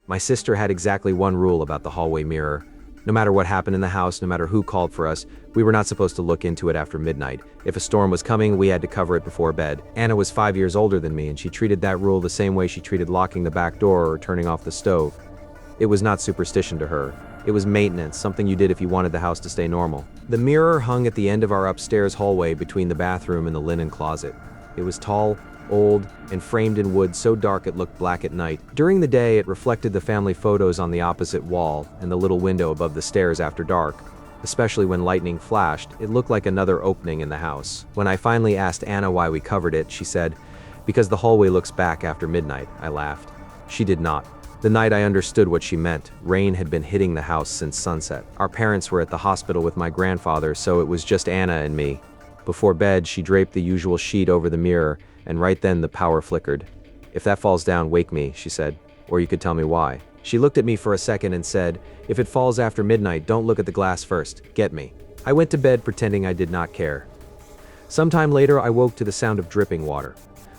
My sister had exactly one rule about the hallway mirror. No matter what happened in the house, no matter who called for us, we were not supposed to look into it after midnight. If a storm was coming, we had to cover it before bed. Anna was 5 years older than me, and she treated that rule the same way she treated locking the back door or turning off the stove. It was not superstition to her. It was maintenance, something you did if you wanted the house to stay normal. The mirror hung at the end of our upstairs hallway between the bathroom and the linen closet. It was tall, old, and framed in wood so dark it looked black at night. During the day, it reflected the family photos on the opposite wall and the little window above the stairs after dark. Especially when lightning flashed, it looked like another opening in the house. When I finally asked Anna why we covered it, she said, "Because the hallway looks back after midnight." I laughed. She did not. The night I understood what she meant. Rain had been hitting the house since sunset. Our parents were at the hospital with my grandfather, so it was just Anna and me. Before bed, she draped the usual sheet over the mirror, and right then the power flickered. "If that falls down, wake me," she said, "or you could tell me why." She looked at me for a second and said, "If it falls after midnight, don't look at the glass first. Get me." I went to bed pretending I did not care. Sometime later, I woke to the sound of dripping water.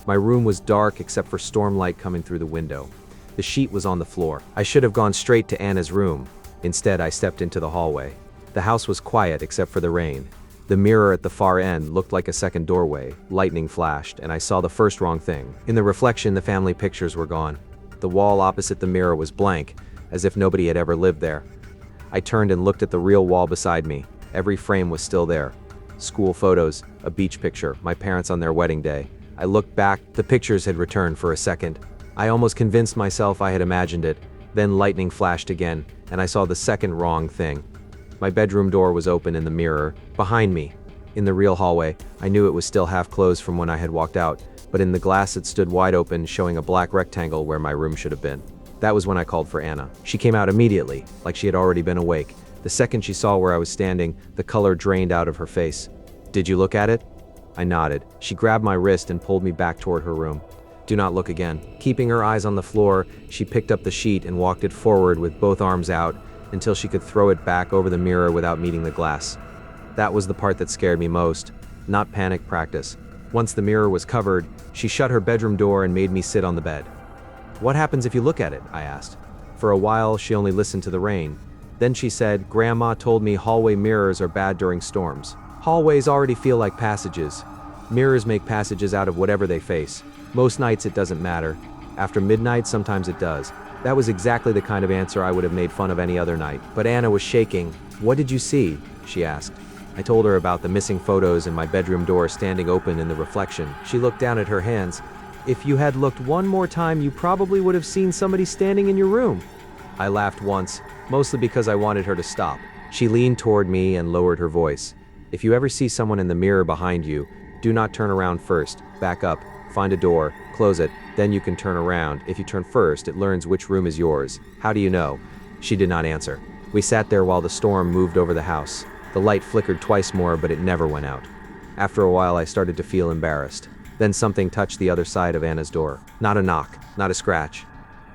My room was dark except for storm light coming through the window. The sheet was on the floor. I should have gone straight to Anna's room. Instead, I stepped into the hallway. The house was quiet except for the rain. The mirror at the far end looked like a second doorway. Lightning flashed, and I saw the first wrong thing. In the reflection, the family pictures were gone. The wall opposite the mirror was blank, as if nobody had ever lived there. I turned and looked at the real wall beside me. Every frame was still there. School photos, a beach picture, my parents on their wedding day. I looked back. The pictures had returned for a second. I almost convinced myself I had imagined it. Then lightning flashed again, and I saw the second wrong thing. My bedroom door was open in the mirror, behind me. In the real hallway, I knew it was still half closed from when I had walked out, but in the glass it stood wide open, showing a black rectangle where my room should have been. That was when I called for Anna. She came out immediately, like she had already been awake. The second she saw where I was standing, the color drained out of her face. "Did you look at it?" I nodded. She grabbed my wrist and pulled me back toward her room. "Do not look again." Keeping her eyes on the floor, she picked up the sheet and walked it forward with both arms out until she could throw it back over the mirror without meeting the glass. That was the part that scared me most, not panic practice. Once the mirror was covered, she shut her bedroom door and made me sit on the bed. "What happens if you look at it?" I asked. For a while, she only listened to the rain. Then she said, "Grandma told me hallway mirrors are bad during storms. Hallways already feel like passages. Mirrors make passages out of whatever they face. Most nights it doesn't matter. After midnight, sometimes it does." That was exactly the kind of answer I would have made fun of any other night. But Anna was shaking. "What did you see?" she asked. I told her about the missing photos and my bedroom door standing open in the reflection. She looked down at her hands. "If you had looked one more time, you probably would have seen somebody standing in your room." I laughed once, mostly because I wanted her to stop. She leaned toward me and lowered her voice. "If you ever see someone in the mirror behind you, do not turn around first. Back up, find a door, close it, then you can turn around. If you turn first, it learns which room is yours. How do you know?" She did not answer. We sat there while the storm moved over the house. The light flickered twice more, but it never went out. After a while, I started to feel embarrassed. Then something touched the other side of Anna's door. Not a knock, not a scratch.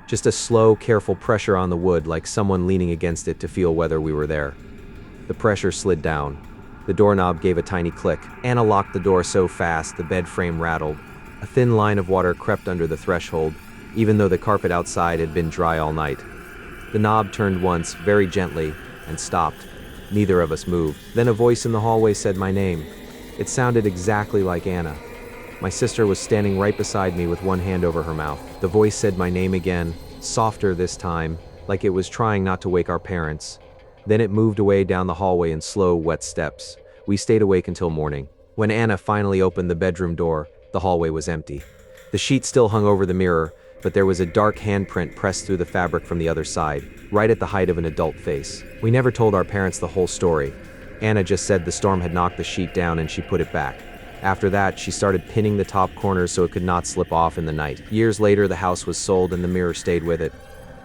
Just a slow, careful pressure on the wood, like someone leaning against it to feel whether we were there. The pressure slid down. The doorknob gave a tiny click. Anna locked the door so fast, the bed frame rattled. A thin line of water crept under the threshold, even though the carpet outside had been dry all night. The knob turned once, very gently, and stopped. Neither of us moved. Then a voice in the hallway said my name. It sounded exactly like Anna. My sister was standing right beside me with one hand over her mouth. The voice said my name again, softer this time, like it was trying not to wake our parents. Then it moved away down the hallway in slow, wet steps. We stayed awake until morning. When Anna finally opened the bedroom door, the hallway was empty. The sheet still hung over the mirror, but there was a dark handprint pressed through the fabric from the other side, right at the height of an adult face. We never told our parents the whole story. Anna just said the storm had knocked the sheet down and she put it back. After that, she started pinning the top corners so it could not slip off in the night. Years later, the house was sold and the mirror stayed with it.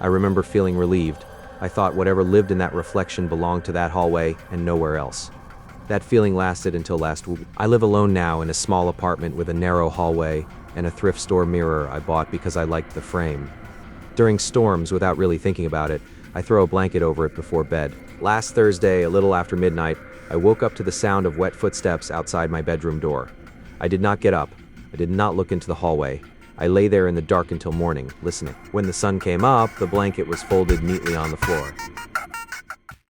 I remember feeling relieved. I thought whatever lived in that reflection belonged to that hallway and nowhere else. That feeling lasted until last week. I live alone now in a small apartment with a narrow hallway and a thrift store mirror I bought because I liked the frame. During storms, without really thinking about it, I throw a blanket over it before bed. Last Thursday, a little after midnight, I woke up to the sound of wet footsteps outside my bedroom door. I did not get up. I did not look into the hallway. I lay there in the dark until morning, listening. When the sun came up, the blanket was folded neatly on the floor.